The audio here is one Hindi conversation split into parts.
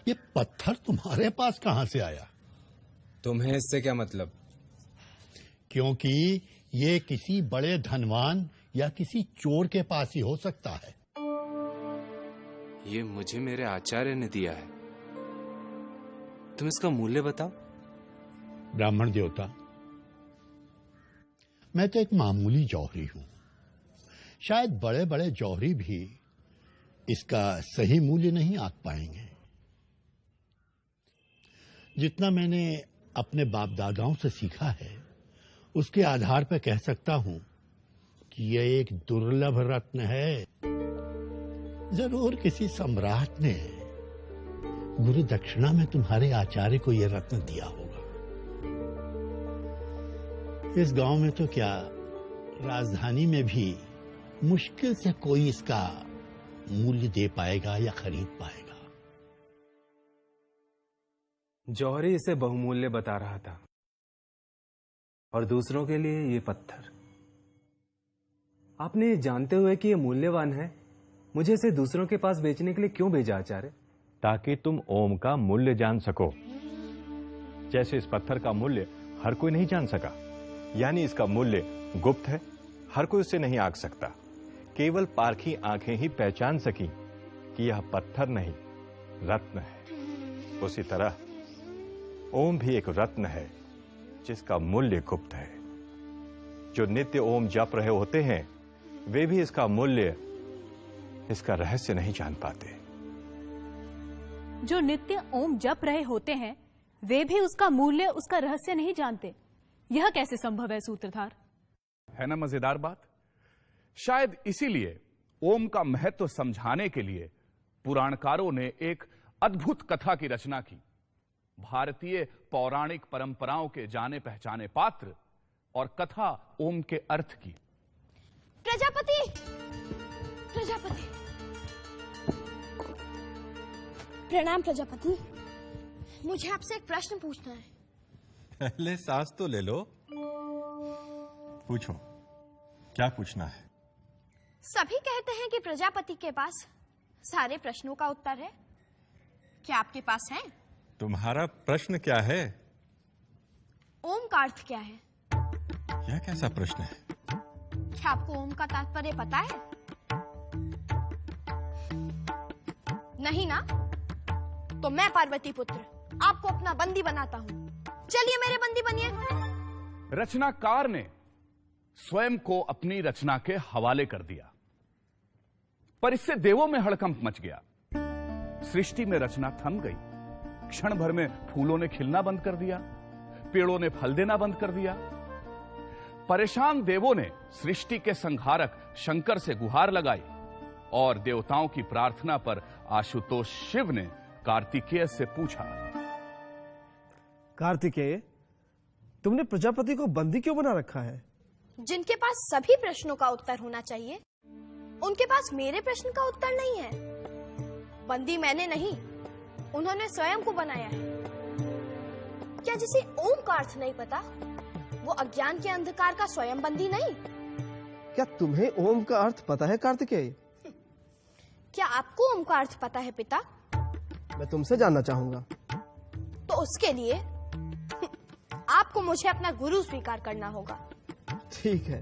ये पत्थर तुम्हारे पास कहां से आया? तुम्हें इससे क्या मतलब? क्योंकि ये किसी बड़े धनवान या किसी चोर के पास ही हो सकता है। ये मुझे मेरे आचार्य ने दिया है। तुम इसका मूल्य बताओ। ब्राह्मण देवता, मैं तो एक मामूली जौहरी हूं। शायद बड़े बड़े जौहरी भी इसका सही मूल्य नहीं आंक पाएंगे। जितना मैंने अपने बाप दादाओं से सीखा है, उसके आधार पर कह सकता हूं कि यह एक दुर्लभ रत्न है। जरूर किसी सम्राट ने गुरु दक्षिणा में तुम्हारे आचार्य को यह रत्न दिया होगा। इस गांव में तो क्या, राजधानी में भी मुश्किल से कोई इसका मूल्य दे पाएगा या खरीद पाएगा। जौहरी इसे बहुमूल्य बता रहा था, और दूसरों के लिए ये पत्थर। आपने ये जानते हुए कि ये मूल्यवान है, मुझे इसे दूसरों के पास बेचने के लिए क्यों भेजा आचार्य? ताकि तुम ओम का मूल्य जान सको। जैसे इस पत्थर का मूल्य हर कोई नहीं जान सका, यानी इसका मूल्य गुप्त है, हर कोई उसे नहीं आंक सकता। केवल पारखी आंखें ही पहचान सकी कि यह पत्थर नहीं, रत्न है। उसी तरह ओम भी एक रत्न है जिसका मूल्य गुप्त है। जो नित्य ओम जप रहे होते हैं, वे भी इसका मूल्य, इसका रहस्य नहीं जान पाते। जो नित्य ओम जप रहे होते हैं, वे भी उसका मूल्य, उसका रहस्य नहीं जानते। यह कैसे संभव है सूत्रधार? है ना मजेदार बात? शायद इसीलिए ओम का महत्व समझाने के लिए पुराणकारों ने एक अद्भुत कथा की रचना की। भारतीय पौराणिक परंपराओं के जाने पहचाने पात्र और कथा ओम के अर्थ की। प्रजापति, प्रजापति, प्रणाम प्रजापति। मुझे आपसे एक प्रश्न पूछना है। पहले सांस तो ले लो। पूछो, क्या पूछना है? सभी कहते हैं कि प्रजापति के पास सारे प्रश्नों का उत्तर है। क्या आपके पास है? तुम्हारा प्रश्न क्या है? ओम का अर्थ क्या है? यह कैसा प्रश्न है? क्या आपको ओम का तात्पर्य पता है? नहीं ना? तो मैं पार्वती पुत्र आपको अपना बंदी बनाता हूं। चलिए मेरे बंदी बनिए। रचनाकार ने स्वयं को अपनी रचना के हवाले कर दिया, पर इससे देवों में हड़कंप मच गया। सृष्टि में रचना थम गई। क्षण भर में फूलों ने खिलना बंद कर दिया, पेड़ों ने फल देना बंद कर दिया। परेशान देवों ने सृष्टि के संहारक शंकर से गुहार लगाई, और देवताओं की प्रार्थना पर आशुतोष शिव ने कार्तिकेय से पूछा, कार्तिकेय, तुमने प्रजापति को बंदी क्यों बना रखा है? जिनके पास सभी प्रश्नों का उत्तर होना चाहिए, उनके पास मेरे प्रश्न का उत्तर नहीं है। बंदी मैंने नहीं, उन्होंने स्वयं को बनाया है। क्या जिसे ओम का अर्थ नहीं पता, वो अज्ञान के अंधकार का स्वयं बंदी नहीं? क्या तुम्हें ओम का अर्थ पता है कार्तिकेय? क्या आपको ओम का अर्थ पता है पिता? मैं तुमसे जानना चाहूंगा। तो उसके लिए आपको मुझे अपना गुरु स्वीकार करना होगा। ठीक है,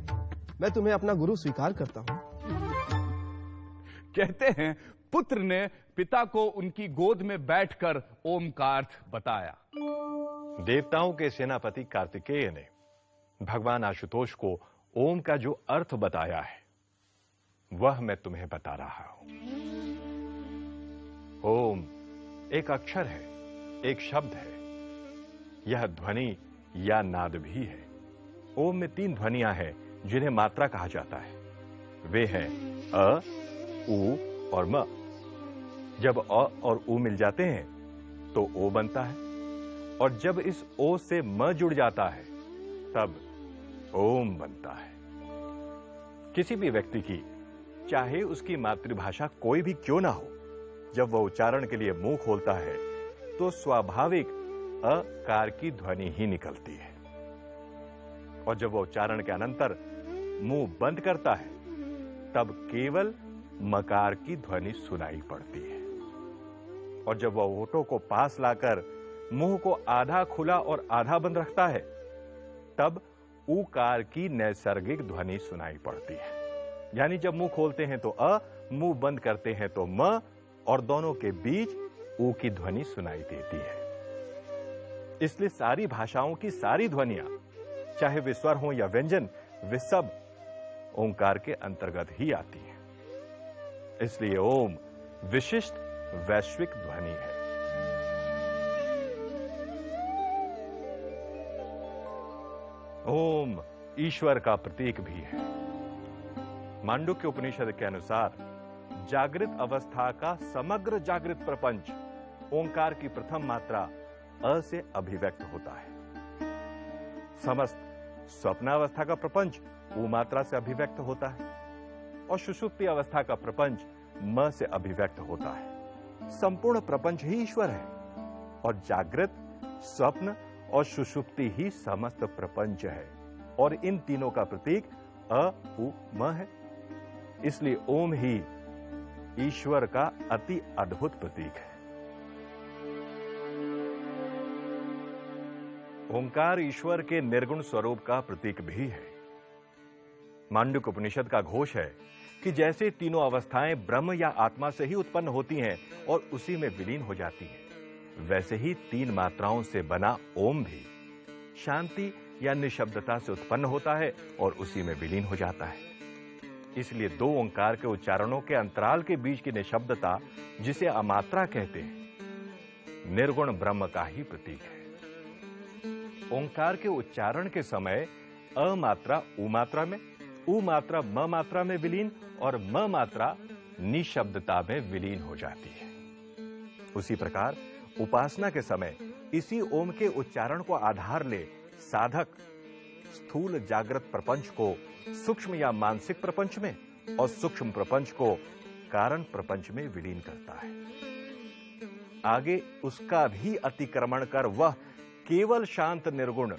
मैं तुम्हें अपना गुरु स्वीकार करता हूँ। कहते हैं पुत्र ने पिता को उनकी गोद में बैठकर ओम का अर्थ बताया। देवताओं के सेनापति कार्तिकेय ने भगवान आशुतोष को ओम का जो अर्थ बताया है, वह मैं तुम्हें बता रहा हूं। ओम एक अक्षर है, एक शब्द है। यह ध्वनि या नाद भी है। ओम में 3 ध्वनियां हैं जिन्हें मात्रा कहा जाता है। वे हैं अ, उ और म। जब अ और उ मिल जाते हैं तो ओ बनता है, और जब इस ओ से म जुड़ जाता है तब ओम बनता है। किसी भी व्यक्ति की, चाहे उसकी मातृभाषा कोई भी क्यों ना हो, जब वह उच्चारण के लिए मुंह खोलता है तो स्वाभाविक अकार की ध्वनि ही निकलती है, और जब वह उच्चारण के अनंतर मुंह बंद करता है तब केवल मकार की ध्वनि सुनाई पड़ती है। और जब वह ओटों को पास लाकर मुंह को आधा खुला और आधा बंद रखता है, तब ऊकार की नैसर्गिक ध्वनि सुनाई पड़ती है। यानी जब मुंह खोलते हैं तो अ, मुंह बंद करते हैं तो म, और दोनों के बीच ऊ की ध्वनि सुनाई देती है। इसलिए सारी भाषाओं की सारी ध्वनियां, चाहे वे स्वर हों या व्यंजन, वे सब ओंकार के अंतर्गत ही आती हैं। इसलिए ओम विशिष्ट वैश्विक ध्वनि है। ओम ईश्वर का प्रतीक भी है। मांडुक्य उपनिषद के अनुसार जागृत अवस्था का समग्र जागृत प्रपंच ओंकार की प्रथम मात्रा अ से अभिव्यक्त होता है। समस्त स्वप्नावस्था का प्रपंच ऊ मात्रा से अभिव्यक्त होता है और सुषुप्ति अवस्था का प्रपंच म से अभिव्यक्त होता है। संपूर्ण प्रपंच ही ईश्वर है और जागृत, स्वप्न और सुषुप्ति ही समस्त प्रपंच है, और इन तीनों का प्रतीक अ, उ, म है। इसलिए ओम ही ईश्वर का अति अद्भुत प्रतीक है। ओंकार ईश्वर के निर्गुण स्वरूप का प्रतीक भी है। मांडुक्य उपनिषद का घोष है कि जैसे तीनों अवस्थाएं ब्रह्म या आत्मा से ही उत्पन्न होती हैं और उसी में विलीन हो जाती हैं, वैसे ही तीन मात्राओं से बना ओम भी शांति या निशब्दता से उत्पन्न होता है और उसी में विलीन हो जाता है। इसलिए दो ओंकार के उच्चारणों के अंतराल के बीच की निशब्दता, जिसे अमात्रा कहते हैं, निर्गुण ब्रह्म का ही प्रतीक है। ओंकार के उच्चारण के समय अ मात्रा उ मात्रा में, उ मात्रा म मात्रा में विलीन और म मात्रा निशब्दता में विलीन हो जाती है। उसी प्रकार उपासना के समय इसी ओम के उच्चारण को आधार ले साधक स्थूल जागृत प्रपंच को सूक्ष्म या मानसिक प्रपंच में और सूक्ष्म प्रपंच को कारण प्रपंच में विलीन करता है। आगे उसका भी अतिक्रमण कर वह केवल शांत निर्गुण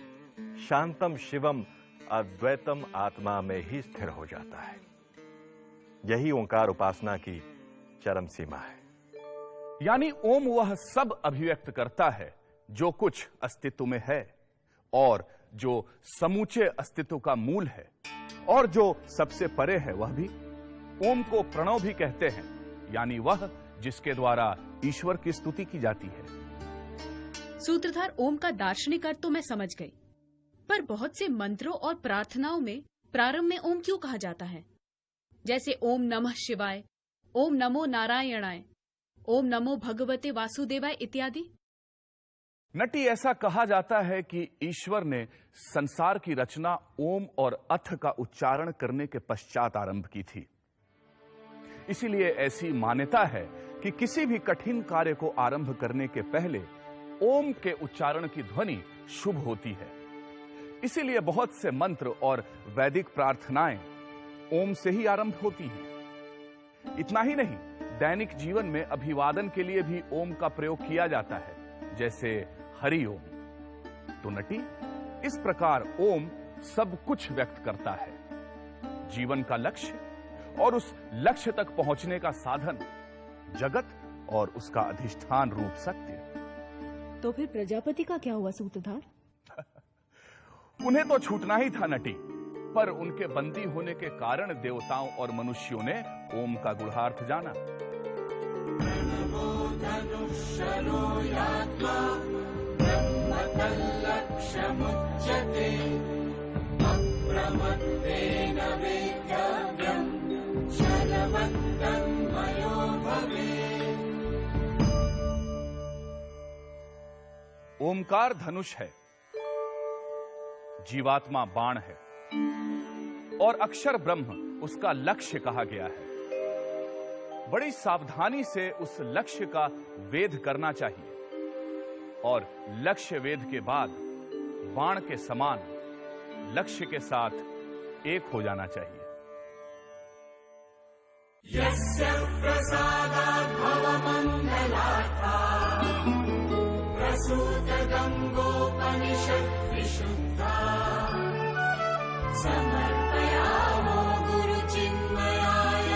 शांतम शिवम अद्वैतम आत्मा में ही स्थिर हो जाता है। यही ओंकार उपासना की चरम सीमा है। यानी ओम वह सब अभिव्यक्त करता है जो कुछ अस्तित्व में है और जो समूचे अस्तित्व का मूल है, और जो सबसे परे है वह भी। ओम को प्रणव भी कहते हैं, यानी वह जिसके द्वारा ईश्वर की स्तुति की जाती है। सूत्रधार ओम का दार्शनिक अर्थ तो मैं समझ गई, पर बहुत से मंत्रों और प्रार्थनाओं में प्रारंभ में ओम क्यों कहा जाता है? जैसे ओम नमः शिवाय, ओम नमो नारायणाय, ओम नमो भगवते वासुदेवाय इत्यादि। नटी, ऐसा कहा जाता है कि ईश्वर ने संसार की रचना ओम और अथ का उच्चारण करने के पश्चात आरंभ की थी। इसीलिए ऐसी मान्यता है कि किसी भी कठिन कार्य को आरंभ करने के पहले ओम के उच्चारण की ध्वनि शुभ होती है। इसीलिए बहुत से मंत्र और वैदिक प्रार्थनाएं ओम से ही आरंभ होती हैं। इतना ही नहीं, दैनिक जीवन में अभिवादन के लिए भी ओम का प्रयोग किया जाता है, जैसे हरि ओम। तो नटी, इस प्रकार ओम सब कुछ व्यक्त करता है, जीवन का लक्ष्य और उस लक्ष्य तक पहुंचने का साधन, जगत और उसका अधिष्ठान रूप सत्य। तो फिर प्रजापति का क्या हुआ सूत्रधार? उन्हें तो छूटना ही था नटी, पर उनके बंदी होने के कारण देवताओं और मनुष्यों ने ओम का गूढ़ार्थ जाना। ओमकार धनुष है, जीवात्मा बाण है और अक्षर ब्रह्म उसका लक्ष्य कहा गया है। बड़ी सावधानी से उस लक्ष्य का वेध करना चाहिए और लक्ष्य वेध के बाद बाण के समान लक्ष्य के साथ एक हो जाना चाहिए। यस्य प्रसादात् भवमङ्गलार्था प्रसूतगङ्गोपनिषत् विशुद्धा समर्पयामो गुरुचिन्मयाय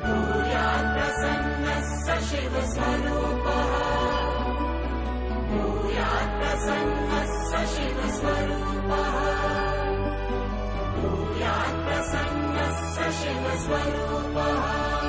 भूयात् प्रसन्नः स शिवस्वरूपः भूयात् प्रसन्नः स शिवस्वरूपः भूयात् प्रसन्नः स शिवस्वरूपः